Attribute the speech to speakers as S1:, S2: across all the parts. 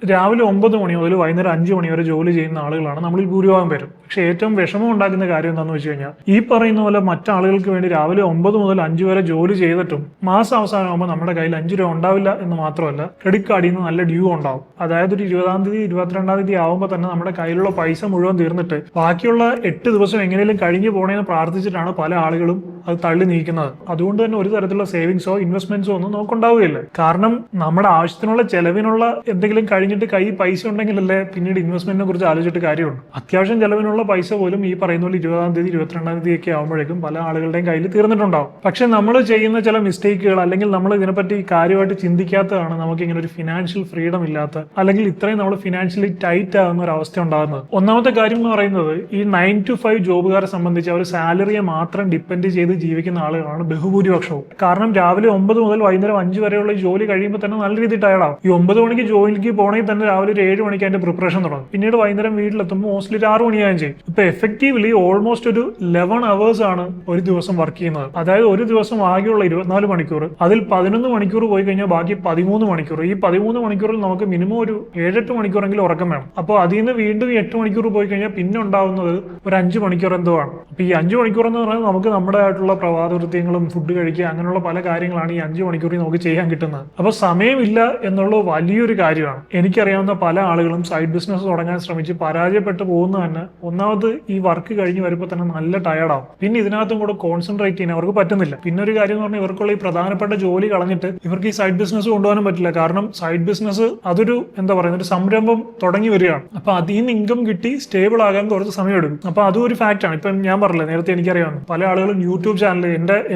S1: രാവിലെ 9 മണി മുതൽ വൈകുന്നേരം 5 മണി വരെ ജോലി ചെയ്യുന്ന ആളുകളാണ് നമ്മളിൽ ഭൂരിഭാഗം പേരും. പക്ഷേ ഏറ്റവും വിഷമം ഉണ്ടാക്കുന്ന കാര്യം എന്താണെന്ന് വെച്ച് കഴിഞ്ഞാൽ, ഈ പറയുന്ന പോലെ മറ്റാളുകൾക്ക് വേണ്ടി രാവിലെ 9 മുതൽ 5 വരെ ജോലി ചെയ്തിട്ടും മാസം അവസാനമാകുമ്പോൾ നമ്മുടെ കയ്യിൽ 5 രൂപ ഉണ്ടാവില്ല എന്ന് മാത്രമല്ല, ക്രെഡിറ്റ് കാർഡിൽ നിന്ന് നല്ല ഡ്യൂ ഉണ്ടാവും. അതായത് ഒരു 20-ാം തീയതി 22-ാം തീയതി ആകുമ്പോൾ തന്നെ നമ്മുടെ കയ്യിലുള്ള പൈസ മുഴുവൻ തീർന്നിട്ട് ബാക്കിയുള്ള 8 ദിവസം എങ്ങനെയും കഴിഞ്ഞു പോകണമെന്ന് പ്രാർത്ഥിച്ചിട്ടാണ് പല ആളുകളും അത് തള്ളി നീക്കുന്നത്. അതുകൊണ്ട് തന്നെ ഒരു തരത്തിലുള്ള സേവിങ്സോ ഇൻവെസ്റ്റ്മെന്റ്സോ ഒന്നും നമുക്കുണ്ടാവുകയില്ല. കാരണം നമ്മുടെ ആവശ്യത്തിനുള്ള ചെലവിനുള്ള എന്തെങ്കിലും കഴിഞ്ഞിട്ട് കൈ പൈസ ഉണ്ടെങ്കിലല്ലേ പിന്നീട് ഇൻവെസ്റ്റ്മെന്റിനെ കുറിച്ച് ആലോചിച്ചിട്ട് കാര്യമുണ്ട്. അത്യാവശ്യം ചെലവിനുള്ള പൈസ പോലും ഈ പറയുന്ന പോലെ 20-ാം തീയതി 22-ാം തീയതി ഒക്കെ ആകുമ്പോഴേക്കും പല ആളുകളുടെയും കയ്യിൽ തീർന്നിട്ടുണ്ടാവും. പക്ഷെ നമ്മൾ ചെയ്യുന്ന ചില മിസ്റ്റേക്കുകൾ അല്ലെങ്കിൽ നമ്മൾ ഇതിനെപ്പറ്റി കാര്യമായിട്ട് ചിന്തിക്കാത്തതാണ് നമുക്ക് ഇങ്ങനെ ഒരു ഫിനാൻഷ്യൽ ഫ്രീഡം ഇല്ലാത്ത, അല്ലെങ്കിൽ ഇത്രയും നമ്മൾ ഫിനാൻഷ്യലി ടൈറ്റ് ആകുന്ന ഒരു അവസ്ഥ ഉണ്ടാകുന്നത്. ഒന്നാമത്തെ കാര്യം എന്ന് പറയുന്നത്, ഈ 9 to 5 ജോബുകാരെ സംബന്ധിച്ച് അവർ സാലറിയെ മാത്രം ഡിപ്പെൻഡ് ചെയ്ത് ജീവിക്കുന്ന ആളുകളാണ് ബഹുഭൂരിപക്ഷവും. കാരണം രാവിലെ 9 മുതൽ വൈകുന്നേരം 5 വരെയുള്ള ഈ ജോലി കഴിയുമ്പോൾ തന്നെ നല്ല രീതിയിൽ ടയർഡാവും. ഈ 9 മണിക്ക് ജോലിക്ക് പോകണമെങ്കിൽ തന്നെ രാവിലെ ഒരു 7 മണിക്ക് അതിന്റെ പ്രിപ്പറേഷൻ തുടങ്ങും. പിന്നീട് വൈകുന്നേരം വീട്ടിലെത്തുമ്പോൾ മോസ്റ്റ്ലി ഒരു 6 മണിയാകും ചെയ്യും. ഇപ്പൊ എഫക്റ്റീവ്ലി ഓൾമോസ്റ്റ് ഒരു 11 hours ആണ് ഒരു ദിവസം വർക്ക് ചെയ്യുന്നത്. അതായത് ഒരു ദിവസം ആകെയുള്ള 24 മണിക്കൂർ, അതിൽ 11 മണിക്കൂർ പോയി കഴിഞ്ഞാൽ ബാക്കി 13 മണിക്കൂർ. ഈ 13 മണിക്കൂറിൽ നമുക്ക് മിനിമം ഒരു 7-8 മണിക്കൂറെങ്കിലും ഉറക്കം വേണം. അപ്പോൾ അതിൽ നിന്ന് വീണ്ടും 8 മണിക്കൂർ പോയി കഴിഞ്ഞാൽ പിന്നെ ഉണ്ടാവുന്നത് ഒരു 5 മണിക്കൂർ എന്തോ ആണ്. അപ്പൊ ഈ 5 മണിക്കൂർ എന്ന് പറയുന്നത് നമുക്ക് നമ്മുടെ ആയിട്ടുള്ള പ്രഭാതകൃത്യങ്ങളും ഫുഡ് കഴിക്കുക അങ്ങനെയുള്ള പല കാര്യങ്ങളാണ് ഈ 5 മണിക്കൂറിൽ നമുക്ക് ചെയ്യാൻ കിട്ടുന്നത്. അപ്പൊ സമയമില്ല എന്നുള്ള വലിയൊരു കാര്യമാണ്. എനിക്കറിയാവുന്ന പല ആളുകളും സൈഡ് ബിസിനസ് തുടങ്ങാൻ ശ്രമിച്ച് പരാജയപ്പെട്ടു പോകുന്ന തന്നെ ഒന്നാമത് ഈ വർക്ക് കഴിഞ്ഞ് വരുമ്പോൾ തന്നെ നല്ല ടയർഡാവും. പിന്നെ ഇതിനകത്തും കൂടെ കോൺസെൻട്രേറ്റ് ചെയ്യാൻ അവർക്ക് പറ്റുന്നില്ല. പിന്നെ ഒരു കാര്യം എന്ന് പറഞ്ഞാൽ ഇവർക്കുള്ള ഈ പ്രധാനപ്പെട്ട ജോലി കളഞ്ഞിട്ട് ഇവർക്ക് ഈ സൈഡ് ബിസിനസ് കൊണ്ടുപോകാനും പറ്റില്ല. കാരണം സൈഡ് ബിസിനസ് അതൊരു എന്താ പറയുക, ഒരു സംരംഭം തുടങ്ങി വരികയാണ്. അപ്പൊ അതിൽ നിന്ന് ഇൻകം കിട്ടി സ്റ്റേബിൾ ആകാൻ കുറച്ച് സമയം എടുക്കും. അപ്പൊ അതും ഒരു ഫാക്റ്റാണ്. ഇപ്പം ഞാൻ പറഞ്ഞില്ല നേരത്തെ, എനിക്കറിയാവുന്ന പല ആളുകളും യൂട്യൂബ് ചാനൽ,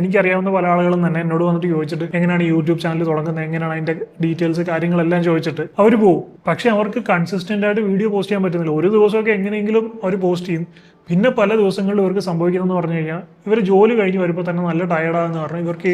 S1: എനിക്കറിയാവുന്ന പല ആളുകളും തന്നെ എന്നോട് വന്നിട്ട് ചോദിച്ചിട്ട് എങ്ങനെയാണ് യൂട്യൂബ് ചാനൽ തുടങ്ങുന്നത്, എങ്ങനെയാണ് അതിന്റെ ഡീറ്റെയിൽസ് കാര്യങ്ങളെല്ലാം ചോദിച്ചിട്ട് അവർ പോകും. പക്ഷെ അവർക്ക് കൺസിസ്റ്റന്റ് ആയിട്ട് വീഡിയോ പോസ്റ്റ് ചെയ്യാൻ പറ്റുന്നില്ല. ഒരു ദിവസമൊക്കെ എങ്ങനെയെങ്കിലും അവർ പോസ്റ്റ് ചെയ്യും. പിന്നെ പല ദിവസങ്ങളിൽ ഇവർക്ക് സംഭവിക്കുന്നതെന്ന് പറഞ്ഞു കഴിഞ്ഞാൽ, ഇവർ ജോലി കഴിഞ്ഞ് വരുമ്പോൾ തന്നെ നല്ല ടയർഡാന്ന് പറഞ്ഞാൽ ഇവർക്ക്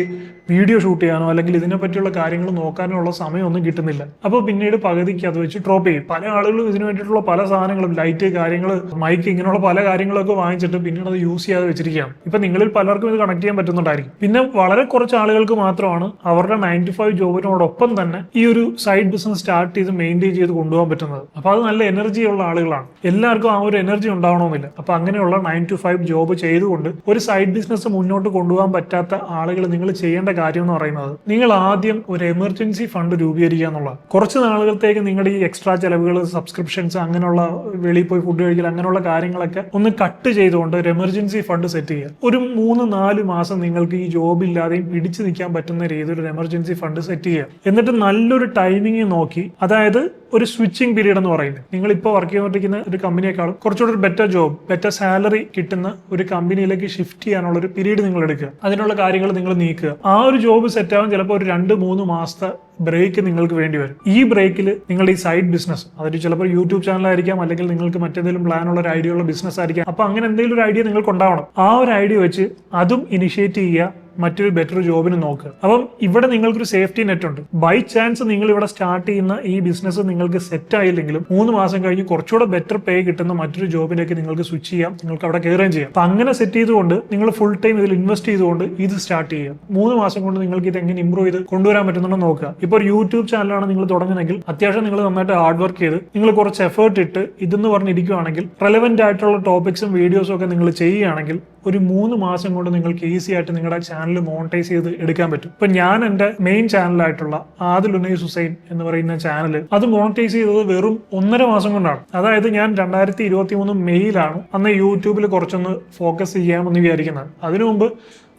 S1: വീഡിയോ ഷൂട്ട് ചെയ്യാനോ അല്ലെങ്കിൽ ഇതിനെ പറ്റിയുള്ള കാര്യങ്ങൾ നോക്കാനോ ഉള്ള സമയമൊന്നും കിട്ടുന്നില്ല. അപ്പോൾ പിന്നീട് പകുതിക്ക് അത് വെച്ച് ഡ്രോപ്പ് ചെയ്യും. പല ആളുകളും ഇതിനു വേണ്ടിയിട്ടുള്ള പല സാധനങ്ങളും, ലൈറ്റ് കാര്യങ്ങൾ, മൈക്ക്, ഇങ്ങനെയുള്ള പല കാര്യങ്ങളൊക്കെ വാങ്ങിച്ചിട്ട് പിന്നീട് അത് യൂസ് ചെയ്യാതെ വെച്ചിരിക്കുകയാണ്. ഇപ്പൊ നിങ്ങളിൽ പലർക്കും ഇത് കണക്ട് ചെയ്യാൻ പറ്റുന്നുണ്ടായിരിക്കും. പിന്നെ വളരെ കുറച്ച് ആളുകൾക്ക് മാത്രമാണ് അവരുടെ 9 to 5 ജോബിനോടൊപ്പം തന്നെ ഈ ഒരു സൈഡ് ബിസിനസ് സ്റ്റാർട്ട് ചെയ്ത് മെയിൻറ്റെയിൻ ചെയ്ത് കൊണ്ടുപോകാൻ പറ്റുന്നത്. അപ്പൊ അത് നല്ല എനർജി ഉള്ള ആളുകളാണ്. എല്ലാവർക്കും ആ ഒരു എനർജി ഉണ്ടാവണമെന്നില്ല. അപ്പൊ അങ്ങനെയുള്ള 9 to 5 ജോബ് ചെയ്തുകൊണ്ട് ഒരു സൈഡ് ബിസിനസ് മുന്നോട്ട് കൊണ്ടുപോകാൻ പറ്റാത്ത ആളുകൾ നിങ്ങൾ ചെയ്യേണ്ട കാര്യം എന്ന് പറയുന്നത്, നിങ്ങൾ ആദ്യം ഒരു എമർജൻസി ഫണ്ട് രൂപീകരിക്കുക എന്നുള്ളതാണ്. കുറച്ച് നാളുകളത്തേക്ക് നിങ്ങളുടെ ഈ എക്സ്ട്രാ ചെലവുകൾ, സബ്സ്ക്രിപ്ഷൻസ്, അങ്ങനെയുള്ള വെളിയിൽ പോയി ഫുഡ് കഴിക്കൽ, അങ്ങനെയുള്ള കാര്യങ്ങളൊക്കെ ഒന്ന് കട്ട് ചെയ്തുകൊണ്ട് ഒരു എമർജൻസി ഫണ്ട് സെറ്റ് ചെയ്യുക. ഒരു 3-4 മാസം നിങ്ങൾക്ക് ഈ ജോബ് ഇല്ലാതെയും പിടിച്ചു നിൽക്കാൻ പറ്റുന്ന രീതിയിൽ ഒരു എമർജൻസി ഫണ്ട് സെറ്റ് ചെയ്യുക. എന്നിട്ട് നല്ലൊരു ടൈമിങ് നോക്കി, അതായത് ഒരു സ്വിച്ചിങ് പീരീഡ് എന്ന് പറയുന്നത്, നിങ്ങൾ ഇപ്പോൾ വർക്ക് ചെയ്തുകൊണ്ടിരിക്കുന്ന ഒരു കമ്പനിയെക്കാളും കുറച്ചുകൂടി ഒരു ബെറ്റർ ജോബ്, ബെറ്റർ സാലറി കിട്ടുന്ന ഒരു കമ്പനിയിലേക്ക് ഷിഫ്റ്റ് ചെയ്യാനുള്ള ഒരു പീരീഡ് നിങ്ങൾ എടുക്കുക. അതിനുള്ള കാര്യങ്ങൾ നിങ്ങൾ നീക്കുക. ആ ഒരു ജോബ് സെറ്റ് ആവാൻ ചിലപ്പോൾ ഒരു 2-3 മാസത്തെ ബ്രേക്ക് നിങ്ങൾക്ക് വേണ്ടി വരും. ഈ ബ്രേക്കിൽ നിങ്ങൾ ഈ സൈഡ് ബിസിനസ്, അതൊരു ചിലപ്പോൾ യൂട്യൂബ് ചാനലായിരിക്കാം, അല്ലെങ്കിൽ നിങ്ങൾക്ക് മറ്റെന്തെങ്കിലും പ്ലാൻ ഉള്ള ഒരു ഐഡിയ ഉള്ള ബിസിനസ് ആയിരിക്കാം. അപ്പൊ അങ്ങനെ എന്തെങ്കിലും ഒരു ഐഡിയ നിങ്ങൾക്ക് ഉണ്ടാവണം. ആ ഒരു ഐഡിയ വെച്ച് അതും ഇനിഷ്യേറ്റ് ചെയ്യുക, മറ്റൊരു ബെറ്റർ ജോബിന് നോക്കുക. അപ്പം ഇവിടെ നിങ്ങൾക്കൊരു സേഫ്റ്റി നെറ്റ് ഉണ്ട്. ബൈ ചാൻസ് നിങ്ങൾ ഇവിടെ സ്റ്റാർട്ട് ചെയ്യുന്ന ഈ ബിസിനസ് നിങ്ങൾക്ക് സെറ്റ് ആയില്ലെങ്കിലും 3 മാസം കഴിഞ്ഞ് കുറച്ചുകൂടെ ബെറ്റർ പേ കിട്ടുന്ന മറ്റൊരു ജോബിലേക്ക് നിങ്ങൾക്ക് സ്വിച്ച് ചെയ്യാം, നിങ്ങൾക്ക് അവിടെ കയറുകയും ചെയ്യാം. അപ്പൊ അങ്ങനെ സെറ്റ് ചെയ്തുകൊണ്ട് നിങ്ങൾ ഫുൾ ടൈം ഇതിൽ ഇൻവെസ്റ്റ് ചെയ്തുകൊണ്ട് ഇത് സ്റ്റാർട്ട് ചെയ്യുക. 3 മാസം കൊണ്ട് നിങ്ങൾക്ക് ഇത് എങ്ങനെ ഇംപ്രൂവ് ചെയ്ത് കൊണ്ടുവരാൻ പറ്റുന്നുണ്ടോ നോക്കുക. ഇപ്പോൾ ഒരു യൂട്യൂബ് ചാനലാണ് നിങ്ങൾ തുടങ്ങുന്നതെങ്കിൽ അത്യാവശ്യം നിങ്ങൾ നന്നായിട്ട് ഹാർഡ് വർക്ക് ചെയ്ത് നിങ്ങൾ കുറച്ച് എഫേർട്ട് ഇട്ട് ഇതെന്ന് പറഞ്ഞിരിക്കുകയാണെങ്കിൽ, റെലവെന്റ് ആയിട്ടുള്ള ടോപ്പിക്സും വീഡിയോസും ഒക്കെ നിങ്ങൾ ചെയ്യുകയാണെങ്കിൽ ഒരു 3 മാസം കൊണ്ട് നിങ്ങൾക്ക് ഈസി ആയിട്ട് നിങ്ങളുടെ ചാനൽ മോണിറ്റൈസ് ചെയ്ത് എടുക്കാൻ പറ്റും. ഇപ്പൊ ഞാൻ എന്റെ മെയിൻ ചാനലായിട്ടുള്ള ആദിൽ ഉനൈസ് ഹുസൈൻ എന്ന് പറയുന്ന ചാനൽ അത് മോണിറ്റൈസ് ചെയ്തത് വെറും 1.5 മാസം കൊണ്ടാണ്. അതായത് ഞാൻ 2023 മെയ്യിലാണ് അന്ന് യൂട്യൂബിൽ കുറച്ചൊന്ന് ഫോക്കസ് ചെയ്യാമെന്ന് വിചാരിക്കുന്നത്. അതിനു മുമ്പ്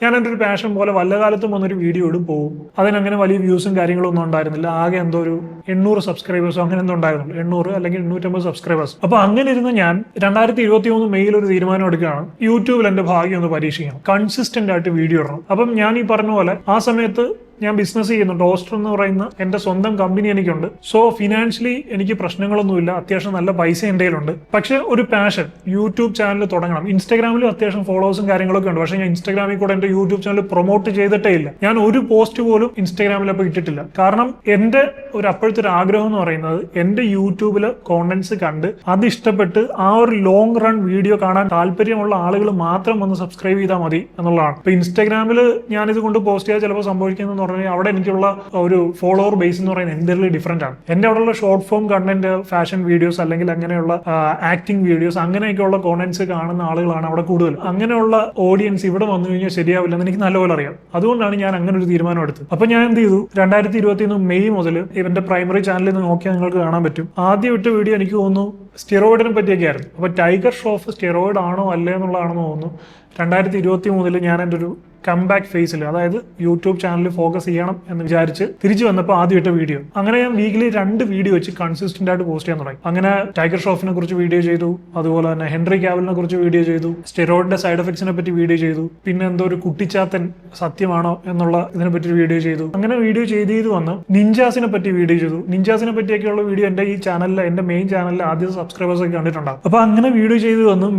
S1: ഞാൻ എൻ്റെ ഒരു പാഷൻ പോലെ വല്ല കാലത്തും വന്നൊരു വീഡിയോ ഇടും പോകും. അതിനങ്ങനെ വലിയ വ്യൂസും കാര്യങ്ങളും ഒന്നും ഉണ്ടായിരുന്നില്ല. ആകെ എന്തോ ഒരു 800 സബ്സ്ക്രൈബേഴ്സോ അങ്ങനെ എന്തോ ഉണ്ടായിരുന്നുള്ളൂ, 800 അല്ലെങ്കിൽ 850 സബ്സ്ക്രൈബേഴ്സ്. അപ്പൊ അങ്ങനെ ഇരുന്ന് ഞാൻ 2023 മെയ്യിൽ ഒരു തീരുമാനം എടുക്കുകയാണ്, യൂട്യൂബിൽ എന്റെ ഭാഗ്യം ഒന്ന് പരീക്ഷിക്കണം, കൺസിസ്റ്റന്റ് ആയിട്ട് വീഡിയോ ഇടണം. അപ്പം ഞാൻ ഈ പറഞ്ഞ പോലെ ആ സമയത്ത് ഞാൻ ബിസിനസ് ചെയ്യുന്നു. ടോസ്റ്റർ എന്ന് പറയുന്ന എന്റെ സ്വന്തം കമ്പനി എനിക്കുണ്ട്. സോ ഫിനാൻഷ്യലി എനിക്ക് പ്രശ്നങ്ങളൊന്നുമില്ല, അത്യാവശ്യം നല്ല പൈസ എൻ്റെ കയ്യിലുണ്ട്. പക്ഷെ ഒരു പാഷൻ, യൂട്യൂബ് ചാനൽ തുടങ്ങണം. ഇൻസ്റ്റാഗ്രാമിലും അത്യാവശ്യം ഫോളോവേഴ്സും കാര്യങ്ങളൊക്കെ ഉണ്ട്. പക്ഷെ ഞാൻ ഇൻസ്റ്റാഗ്രാമിൽ കൂടെ എന്റെ യൂട്യൂബ് ചാനൽ പ്രൊമോട്ട് ചെയ്തിട്ടേ ഇല്ല. ഞാൻ ഒരു പോസ്റ്റ് പോലും ഇൻസ്റ്റാഗ്രാമിൽ അപ്പോൾ ഇട്ടിട്ടില്ല. കാരണം എന്റെ അപ്പോഴത്തെ ഒരു ആഗ്രഹം എന്ന് പറയുന്നത്, എന്റെ യൂട്യൂബില് കോണ്ടന്റ്സ് കണ്ട് അത് ഇഷ്ടപ്പെട്ട് ആ ഒരു ലോങ് റൺ വീഡിയോ കാണാൻ താല്പര്യമുള്ള ആളുകൾ മാത്രം വന്ന് സബ്സ്ക്രൈബ് ചെയ്താൽ മതി എന്നുള്ളതാണ്. ഇപ്പൊ ഇൻസ്റ്റാഗ്രാമിൽ ഞാനിത് കൊണ്ട് പോസ്റ്റ് ചെയ്യാൻ ചിലപ്പോൾ സംഭവിക്കുന്നത് പറഞ്ഞാൽ അവിടെ എനിക്കുള്ള ഒരു ഫോളോവർ ബേസ് എന്ന് പറയുന്നത് എന്തെങ്കിലും ഡിഫറെന്റ് ആണ്. എന്റെ അവിടെയുള്ള short form content, fashion videos അല്ലെങ്കിൽ അങ്ങനെയുള്ള ആക്ടിംഗ് വീഡിയോസ്, അങ്ങനെയൊക്കെയുള്ള കോണ്ടന്റ്സ് കാണുന്ന ആളുകളാണ് അവിടെ കൂടുതൽ. അങ്ങനെയുള്ള ഓഡിയൻസ് ഇവിടെ വന്നു കഴിഞ്ഞാൽ ശരിയാവില്ലെന്ന് എനിക്ക് നല്ലപോലെ അറിയാം. അതുകൊണ്ടാണ് ഞാൻ അങ്ങനെ ഒരു തീരുമാനം എടുത്തത്. അപ്പൊ ഞാൻ എന്ത് ചെയ്തു, 2021 മെയ് മുതൽ ഇവന്റെ പ്രൈമറി ചാനലിൽ നിന്ന് നോക്കിയാൽ നിങ്ങൾക്ക് കാണാൻ പറ്റും. ആദ്യം ഇട്ട വീഡിയോ എനിക്ക് തോന്നുന്നു സ്റ്റിറോയിഡിനെ പറ്റിയൊക്കെ ആയിരുന്നു. അപ്പൊ ടൈഗർ ഷ്രോഫ് സ്റ്റിറോയിഡ് ആണോ അല്ലേ എന്നുള്ളതാണെന്ന് തോന്നുന്നു 2023 ഞാൻ എൻ്റെ ഒരു കംബാക്ക് ഫേസിൽ, അതായത് യൂട്യൂബ് ചാനലിൽ ഫോക്കസ് ചെയ്യണം എന്ന് വിചാരിച്ച് തിരിച്ചു വന്നപ്പോൾ ആദ്യം ഇട്ട വീഡിയോ. അങ്ങനെ ഞാൻ വീക്കിലി 2 വീഡിയോ വെച്ച് കൺസിസ്റ്റന്റ് ആയിട്ട് പോസ്റ്റ് ചെയ്യാൻ തുടങ്ങി. അങ്ങനെ ടൈഗർ ഷ്രോഫിനെ കുറിച്ച് വീഡിയോ ചെയ്തു, അതുപോലെ തന്നെ ഹെൻറി കാവലിനെ കുറിച്ച് വീഡിയോ ചെയ്തു, സ്റ്റെറോയിഡിന്റെ സൈഡ് എഫക്ട്സിനെ പറ്റി വീഡിയോ ചെയ്തു, പിന്നെ എന്തോ ഒരു കുട്ടിച്ചാത്തൻ സത്യമാണോ എന്നുള്ള ഇതിനെ പറ്റി വീഡിയോ ചെയ്തു. അങ്ങനെ വീഡിയോ ചെയ്ത് വന്ന് നിഞ്ചാസിനെ പറ്റി വീഡിയോ ചെയ്തു. നിഞ്ചാസിനെ പറ്റിയൊക്കെയുള്ള വീഡിയോ എന്റെ ഈ ചാനലിൽ, എന്റെ മെയിൻ ചാനലിൽ ആദ്യത്തെ സബ്സ്ക്രൈബേഴ്സ് ഒക്കെ കണ്ടിട്ടുണ്ടാകും. അപ്പൊ അങ്ങനെ വീഡിയോ ചെയ്ത് വന്ന്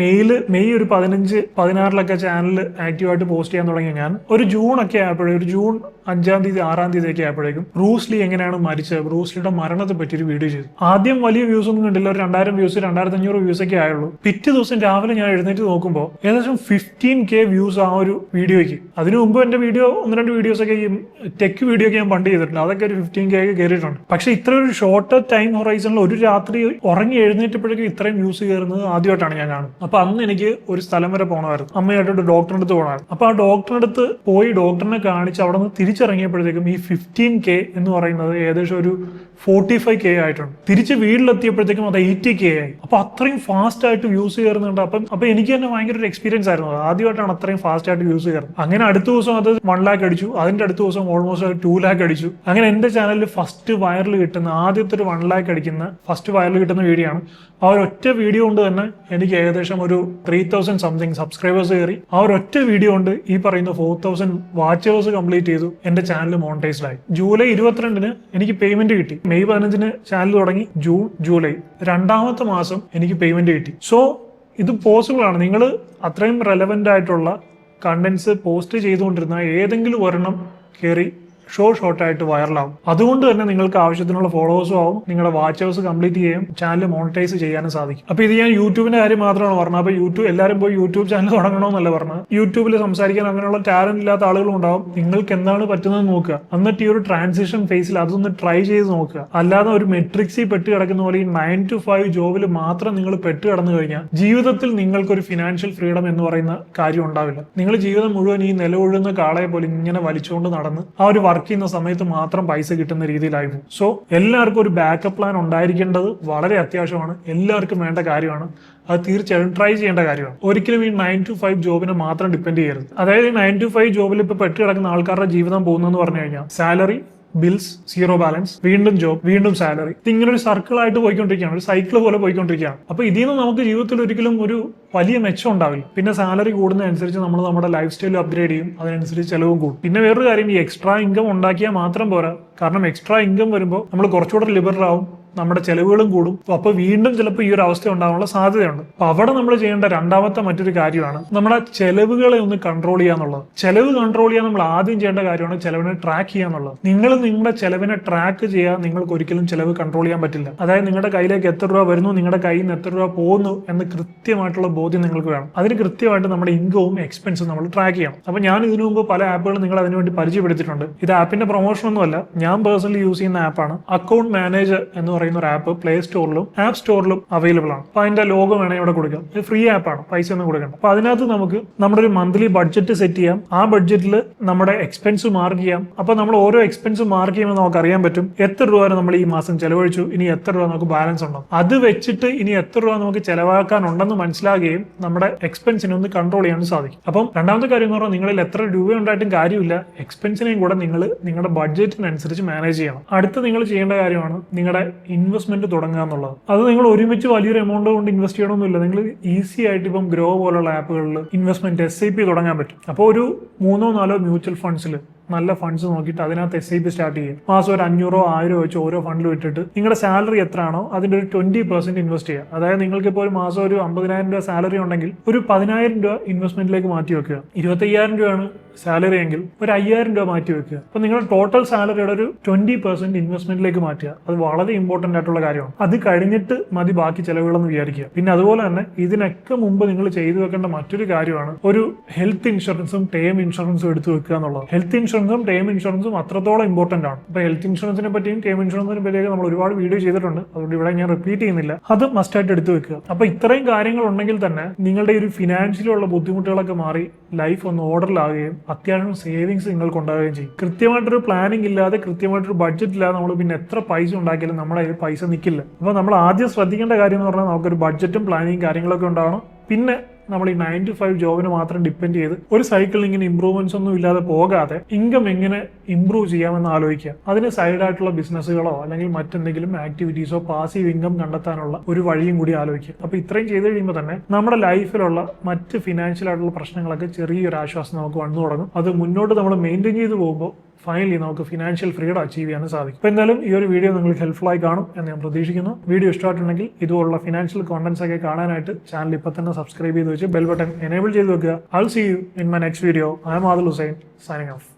S1: മെയ് ഒരു 15-16 ചാനൽ ആക്റ്റീവായിട്ട് പോസ്റ്റ് ചെയ്യാൻ തുടങ്ങി. ഞാൻ ഒരു ജൂൺ ഒക്കെ ആയപ്പോഴേ, ഒരു ജൂൺ 5-ാം തീയതി 6-ാം തീയതി ഒക്കെ ആയപ്പോഴേക്കും ബ്രൂസ്ലി എങ്ങനെയാണ് മരിച്ചത്, ബ്രൂസ്ലിയുടെ മരണത്തെ പറ്റി ഒരു വീഡിയോ ചെയ്തു. ആദ്യം വലിയ വ്യൂസ് ഒന്നും കണ്ടില്ല, ഒരു 2000 വ്യൂസ് 2500 വ്യൂസ് ഒക്കെ ആയുള്ളൂ. പിറ്റേ ദിവസം രാവിലെ ഞാൻ എഴുന്നേറ്റ് നോക്കുമ്പോൾ ഏകദേശം 15K വ്യൂസ് ആ ഒരു വീഡിയോയ്ക്ക്. അതിനു മുമ്പ് എന്റെ വീഡിയോ 1-2 വീഡിയോസ് ഒക്കെ, ഈ ടെക് വീഡിയോ ഒക്കെ ഞാൻ പണ്ട് ചെയ്തിട്ടുണ്ട്, അതൊക്കെ ഒരു 15K ഒക്കെ കയറിയിട്ടുണ്ട്. പക്ഷെ ഇത്ര ഒരു ഷോർട്ട് ടൈം ഹൊറൈസണിൽ ഒരു രാത്രി ഉറങ്ങി എഴുന്നേറ്റപ്പോഴേക്കും ഇത്രയും വ്യൂസ് കയറുന്നത് ആദ്യമായിട്ടാണ് ഞാൻ കാണുന്നത്. അപ്പൊ അന്ന് എനിക്ക് ഒരു സ്ഥലം വരെ പോകണമായിരുന്നു, അമ്മയായിട്ട് ഡോക്ടറിന്റെ അടുത്ത് പോകണമായിരുന്നു. അപ്പൊ ആ ഡോക്ടറിന്റെ അടുത്ത് പോയി ഡോക്ടറിനെ കാണിച്ച് അവിടെ നിന്ന് തിരിച്ചിറങ്ങിയപ്പോഴത്തേക്കും ഈ 15K എന്ന് പറയുന്നത് ഏകദേശം ഒരു 45K ആയിട്ടുണ്ട്. തിരിച്ച് വീട്ടിലെത്തിയപ്പോഴത്തേക്കും അത് 80K ആയി. അപ്പൊ അത്രയും ഫാസ്റ്റ് ആയിട്ട് വ്യൂസ് കയറുന്നുണ്ട്. അപ്പൊ എനിക്ക് തന്നെ ഭയങ്കര ഒരു എക്സ്പീരിയൻസ് ആയിരുന്നു. ആദ്യമായിട്ടാണ് അത്രയും ഫാസ്റ്റ് ആയിട്ട് വ്യൂസ് കയറുന്നത്. അങ്ങനെ അടുത്ത ദിവസം അത് 1 lakh അടിച്ചു, അതിന്റെ അടുത്ത ദിവസം ഓൾമോസ്റ്റ് 2 lakh അടിച്ചു. അങ്ങനെ എന്റെ ചാനലിൽ ഫസ്റ്റ് വൈറൽ കിട്ടുന്ന, ആദ്യത്തെ ഒരു 1 lakh അടിക്കുന്ന ഫസ്റ്റ് വൈറൽ കിട്ടുന്ന വീഡിയോ ആണ്. ആ ഒരൊറ്റ വീഡിയോ കൊണ്ട് തന്നെ എനിക്ക് ഏകദേശം ഒരു 3000 സംതിങ് സബ്സ്ക്രൈബേഴ്സ് കയറി. ആ ഒരൊറ്റ വീഡിയോ കൊണ്ട് ഈ പറയുന്ന 4000 വാച്ചേഴ്സ് കംപ്ലീറ്റ് ചെയ്തു. എന്റെ ചാനൽ മോണിറ്റൈസ്ഡ് ആയി. ജൂലൈ 22 എനിക്ക് പേയ്മെന്റ് കിട്ടി. മെയ് 15 ചാനൽ തുടങ്ങി. ജൂൺ, ജൂലൈ 2ാമത്തെ മാസം എനിക്ക് പേയ്മെന്റ് കിട്ടി. സോ ഇത് പോസിബിൾ ആണ്. നിങ്ങൾ അത്രയും റെലവെന്റ് ആയിട്ടുള്ള കണ്ടന്റ്സ് പോസ്റ്റ് ചെയ്തുകൊണ്ടിരുന്ന ഏതെങ്കിലും ഒരെണ്ണം കയറി ഷോർട്ടായിട്ട് വൈറലാവും. അതുകൊണ്ട് തന്നെ നിങ്ങൾക്ക് ആവശ്യത്തിനുള്ള ഫോളോവേഴ്സും ആവും, നിങ്ങളുടെ വാച്ചേഴ്സ് കംപ്ലീറ്റ് ചെയ്യും, ചാനൽ മോണിറ്റൈസ് ചെയ്യാനും സാധിക്കും. അപ്പൊ ഇത് ഞാൻ യൂട്യൂബിന്റെ കാര്യം മാത്രമാണ് പറഞ്ഞത്. അപ്പൊ എല്ലാവരും പോയി യൂട്യൂബ് ചാനൽ തുടങ്ങണമെന്നല്ല പറഞ്ഞത്. യൂട്യൂബിൽ സംസാരിക്കാൻ അങ്ങനെയുള്ള ടാലന്റ് ഇല്ലാത്ത ആളുകളും ഉണ്ടാവും. നിങ്ങൾക്ക് എന്താണ് പറ്റുന്നത് നോക്കുക, എന്നിട്ട് ഈ ഒരു ട്രാൻസിഷൻ ഫേസിൽ അതൊന്ന് ട്രൈ ചെയ്ത് നോക്കുക. അല്ലാതെ ഒരു മെട്രിക്സിൽ പെട്ട് കിടക്കുന്ന പോലെ ഈ 9 to 5 ജോബിൽ മാത്രം നിങ്ങൾ പെട്ട് കിടന്നു കഴിഞ്ഞാൽ ജീവിതത്തിൽ നിങ്ങൾക്കൊരു ഫിനാൻഷ്യൽ ഫ്രീഡം എന്ന് പറയുന്ന കാര്യം ഉണ്ടാവില്ല. നിങ്ങൾ ജീവിതം മുഴുവൻ ഈ നിലകൊള്ളുന്ന കാളയെ പോലെ ഇങ്ങനെ വലിച്ചുകൊണ്ട് നടന്ന് ആ ഒരു വർക്ക് ചെയ്യുന്ന സമയത്ത് മാത്രം പൈസ കിട്ടുന്ന രീതിയിലായിരുന്നു. സോ എല്ലാവർക്കും ഒരു ബാക്കപ്പ് പ്ലാൻ ഉണ്ടായിരിക്കേണ്ടത് വളരെ അത്യാവശ്യമാണ്. എല്ലാവർക്കും വേണ്ട കാര്യമാണ്. അത് തീർച്ചയായും ട്രൈ ചെയ്യേണ്ട കാര്യമാണ്. ഒരിക്കലും ഈ 9 to 5 ജോബിനെ മാത്രം ഡിപ്പെൻഡ് ചെയ്യരുത്. അതായത് 9 to 5 ജോബിൽ ഇപ്പൊ പെട്ട് കിടക്കുന്ന ആൾക്കാരുടെ ജീവിതം പോകുന്നതെന്ന് പറഞ്ഞു കഴിഞ്ഞാൽ സാലറി, ബിൽസ്, സീറോ ബാലൻസ്, വീണ്ടും ജോബ്, വീണ്ടും സാലറി. ഇങ്ങനെ ഒരു സർക്കിൾ ആയിട്ട് പോയിക്കൊണ്ടിരിക്കുകയാണ്, ഒരു സൈക്കിൾ പോലെ പോയിക്കൊണ്ടിരിക്കുകയാണ്. അപ്പൊ ഇതിൽ നിന്ന് നമുക്ക് ജീവിതത്തിൽ ഒരിക്കലും ഒരു വലിയ മെച്ചം ഉണ്ടാവില്ല. പിന്നെ സാലറി കൂടുന്നതനുസരിച്ച് നമ്മൾ നമ്മുടെ ലൈഫ് സ്റ്റൈൽ അപ്ഗ്രേഡ് ചെയ്യും, അതിനനുസരിച്ച് ചെലവും കൂടും. പിന്നെ വേറൊരു കാര്യം, ഈ എക്സ്ട്രാ ഇൻകം ഉണ്ടാക്കിയാൽ മാത്രം പോരാ. കാരണം എക്സ്ട്രാ ഇൻകം വരുമ്പോൾ നമ്മൾ കുറച്ചുകൂടെ ലിബറൽ ആവും, നമ്മുടെ ചെലവുകളും കൂടും. അപ്പൊ വീണ്ടും ചിലപ്പോൾ ഈ ഒരു അവസ്ഥ ഉണ്ടാകാനുള്ള സാധ്യതയുണ്ട്. അപ്പൊ അവിടെ നമ്മൾ ചെയ്യേണ്ട രണ്ടാമത്തെ മറ്റൊരു കാര്യമാണ് നമ്മുടെ ചെലവുകളെ ഒന്ന് കൺട്രോൾ ചെയ്യാന്നുള്ളത്. ചെലവ് കൺട്രോൾ ചെയ്യാൻ നമ്മൾ ആദ്യം ചെയ്യേണ്ട കാര്യമാണ് ചെലവിനെ ട്രാക്ക് ചെയ്യാന്നുള്ളത്. നിങ്ങൾ നിങ്ങളുടെ ചെലവിനെ ട്രാക്ക് ചെയ്യാൻ നിങ്ങൾക്ക് ഒരിക്കലും ചെലവ് കൺട്രോൾ ചെയ്യാൻ പറ്റില്ല. അതായത് നിങ്ങളുടെ കയ്യിലേക്ക് എത്ര രൂപ വരുന്നു, നിങ്ങളുടെ കയ്യിൽ നിന്ന് എത്ര രൂപ പോകുന്നു എന്ന് കൃത്യമായിട്ടുള്ള ബോധ്യം നിങ്ങൾക്ക് വേണം. അതിന് കൃത്യമായിട്ട് നമ്മുടെ ഇൻകവും എക്സ്പെൻസും നമ്മൾ ട്രാക്ക് ചെയ്യണം. അപ്പൊ ഞാൻ ഇതിനു മുമ്പ് പല ആപ്പുകളും നിങ്ങൾ അതിനുവേണ്ടി പരിചയപ്പെടുത്തിയിട്ടുണ്ട്. ഇത് ആപ്പിന്റെ പ്രൊമോഷൻ ഒന്നുമല്ല, ഞാൻ പേഴ്സണലി യൂസ് ചെയ്യുന്ന ആപ്പാണ്. അക്കൗണ്ട് മാനേജർ എന്ന് പറയുന്ന ഒരു ആപ്പ് പ്ലേ സ്റ്റോറിലും ആപ്പ് സ്റ്റോറിലും അവൈലബിൾ ആണ്. അപ്പൊ അതിന്റെ ലോഗോ വേണമെങ്കിൽ ഇവിടെ കൊടുക്കാം. ഇത് ഫ്രീ ആപ്പാണ്, പൈസ ഒന്നും കൊടുക്കണം. അപ്പൊ അതിനകത്ത് നമുക്ക് നമ്മുടെ ഒരു മന്ത്ലി ബഡ്ജറ്റ് സെറ്റ് ചെയ്യാം. ആ ബഡ്ജറ്റിൽ നമ്മുടെ എക്സ്പെൻസ് മാർക്ക് ചെയ്യാം. അപ്പൊ നമ്മൾ ഓരോ എക്സ്പെൻസ് മാർക്ക് ചെയ്യുമ്പോൾ നമുക്ക് അറിയാൻ പറ്റും എത്ര രൂപ നമ്മൾ ഈ മാസം ചെലവഴിച്ചു, ഇനി എത്ര രൂപ നമുക്ക് ബാലൻസ് ഉണ്ടോ. അത് വെച്ചിട്ട് ഇനി എത്ര രൂപ നമുക്ക് ചെലവാക്കാനുണ്ടെന്ന് മനസ്സിലാകുകയും നമ്മുടെ എക്സ്പെൻസിനെ ഒന്ന് കൺട്രോൾ ചെയ്യാൻ സാധിക്കും. അപ്പം രണ്ടാമത്തെ കാര്യം എന്ന് പറഞ്ഞാൽ നിങ്ങളിൽ എത്ര രൂപ ഉണ്ടായിട്ടും കാര്യമില്ല, എക്സ്പെൻസിനെയും കൂടെ നിങ്ങൾ നിങ്ങളുടെ ബഡ്ജറ്റിനനുസരിച്ച് മാനേജ് ചെയ്യണം. അടുത്ത് നിങ്ങൾ ചെയ്യേണ്ട കാര്യമാണ് നിങ്ങളുടെ ഇൻവെസ്റ്റ്മെന്റ് തുടങ്ങുക എന്നുള്ളത്. അത് നിങ്ങൾ ഒരുമിച്ച് വലിയൊരു എമൗണ്ട് കൊണ്ട് ഇൻവെസ്റ്റ് ചെയ്യണമെന്നില്ല. നിങ്ങൾ ഈസി ആയിട്ട് ഇപ്പം ഗ്രോ പോലുള്ള ആപ്പുകളിൽ ഇൻവെസ്റ്റ്മെന്റ് SIP തുടങ്ങാൻ പറ്റും. അപ്പോൾ ഒരു 3-4 മ്യൂച്വൽ ഫണ്ട്സിൽ നല്ല ഫണ്ട്സ് നോക്കിയിട്ട് അതിനകത്ത് SIP സ്റ്റാർട്ട് ചെയ്യും. മാസം ഒരു 500-1000 വെച്ച് ഓരോ ഫണ്ടിൽ ഇട്ടിട്ട് നിങ്ങളുടെ സാലറി എത്രയാണോ അതിന്റെ ഒരു 20% ഇൻവെസ്റ്റ് ചെയ്യുക. അതായത് നിങ്ങൾക്ക് ഇപ്പോൾ ഒരു മാസം ഒരു 50,000 രൂപ സാലറി ഉണ്ടെങ്കിൽ ഒരു 10,000 രൂപ ഇൻവെസ്റ്റ്മെന്റിലേക്ക് മാറ്റി വെക്കുക. 25,000 രൂപയാണ് സാലറി എങ്കിൽ ഒരു 5000 രൂപ മാറ്റി വെക്കുക. അപ്പോൾ നിങ്ങളുടെ ടോട്ടൽ സാലറിയുടെ ഒരു 20% ഇൻവെസ്റ്റ്മെന്റിലേക്ക് മാറ്റുക. അത് വളരെ ഇമ്പോർട്ടന്റ് ആയിട്ടുള്ള കാര്യമാണ്. അത് കഴിഞ്ഞിട്ട് മതി ബാക്കി ചെലവുകളെന്ന് വിചാരിക്കുക. പിന്നെ അതുപോലെ തന്നെ ഇതിനൊക്കെ മുമ്പ് നിങ്ങൾ ചെയ്തു വെക്കേണ്ട മറ്റൊരു കാര്യമാണ് ഒരു ഹെൽത്ത് ഇൻഷുറൻസും ടേം ഇൻഷുറൻസും എടുത്തു വെക്കുക എന്നുള്ളത്. ഹെൽത്ത് ഇൻഷുറൻസും ടേം ഇൻഷുറൻസും അത്രത്തോളം ഇമ്പോർട്ടന്റ് ആണ്. അപ്പോൾ ഹെൽത്ത് ഇൻഷുറൻസിനെ പറ്റിയും ടേം ഇൻഷുറൻസിനെ പറ്റിയൊക്കെ നമ്മൾ ഒരുപാട് വീഡിയോ ചെയ്തിട്ടുണ്ട്. അതുകൊണ്ട് ഇവിടെ ഞാൻ റിപ്പീറ്റ് ചെയ്യുന്നില്ല. അത് മസ്റ്റായിട്ട് എടുത്തു വെക്കുക. അപ്പോൾ ഇത്രയും കാര്യങ്ങൾ ഉണ്ടെങ്കിൽ തന്നെ നിങ്ങളുടെ ഒരു ഫിനാൻഷ്യലുള്ള ബുദ്ധിമുട്ടുകളൊക്കെ മാറി ലൈഫ് ഒന്ന് ഓർഡറിലാവുകയും അത്യാവശ്യം സേവിങ്സ് നിങ്ങൾക്ക് ഉണ്ടാവുകയും ചെയ്യും. കൃത്യമായിട്ടൊരു പ്ലാനിങ് ഇല്ലാതെ കൃത്യമായിട്ടൊരു ബഡ്ജറ്റ് ഇല്ലാതെ നമ്മൾ പിന്നെ എത്ര പൈസ ഉണ്ടാക്കിയാലും നമ്മുടെ കയ്യിൽ പൈസ നിൽക്കില്ല. അപ്പോൾ നമ്മൾ ആദ്യം ശ്രദ്ധിക്കേണ്ട കാര്യം എന്ന് പറഞ്ഞാൽ നമുക്കൊരു ബഡ്ജറ്റും പ്ലാനിങ് കാര്യങ്ങളൊക്കെ ഉണ്ടാവണം. പിന്നെ നമ്മൾ ഈ 9 to 5 ജോബിന് മാത്രം ഡിപ്പെൻഡ് ചെയ്ത് ഒരു സൈക്കിളിൽ ഇങ്ങനെ ഇമ്പ്രൂവ്മെന്റ്സ് ഒന്നും ഇല്ലാതെ പോകാതെ ഇൻകം എങ്ങനെ ഇമ്പ്രൂവ് ചെയ്യാമെന്ന് ആലോചിക്കുക. അതിന് സൈഡായിട്ടുള്ള ബിസിനസ്സുകളോ അല്ലെങ്കിൽ മറ്റെന്തെങ്കിലും ആക്ടിവിറ്റീസോ പാസീവ് ഇൻകം കണ്ടെത്താനുള്ള ഒരു വഴിയും കൂടി ആലോചിക്കുക. അപ്പോൾ ഇത്രയും ചെയ്ത് കഴിയുമ്പോൾ തന്നെ നമ്മുടെ ലൈഫിലുള്ള മറ്റ് ഫിനാൻഷ്യൽ ആയിട്ടുള്ള പ്രശ്നങ്ങളൊക്കെ ചെറിയൊരു ആശ്വാസം നമുക്ക് വന്നു തുടങ്ങും. അത് മുന്നോട്ട് നമ്മൾ മെയിൻറ്റെയിൻ ചെയ്ത് പോകുമ്പോൾ ഫൈനലി നമുക്ക് ഫിനാൻഷ്യൽ ഫ്രീഡം അച്ചീവ് ചെയ്യാനും സാധിക്കും. അപ്പോൾ എന്തായാലും ഈ ഒരു വീഡിയോ നിങ്ങൾക്ക് ഹെൽപ്ഫുൾ ആയി കാണും എന്ന് ഞാൻ പ്രതീക്ഷിക്കുന്നു. വീഡിയോ ഇഷ്ടമായിട്ടുണ്ടെങ്കിൽ ഇതുപോലുള്ള ഫിനാൻഷ്യൽ കോണ്ടന്റ്സ് ഒക്കെ കാണാനായിട്ട് ചാനൽ ഇപ്പോൾ തന്നെ സബ്സ്ക്രൈബ് ചെയ്ത് വെച്ച് ബെൽ ബട്ടൺ എനേബിൾ ചെയ്ത് വെക്കുക. I will see you in my next video. I am Adil Hussain signing of.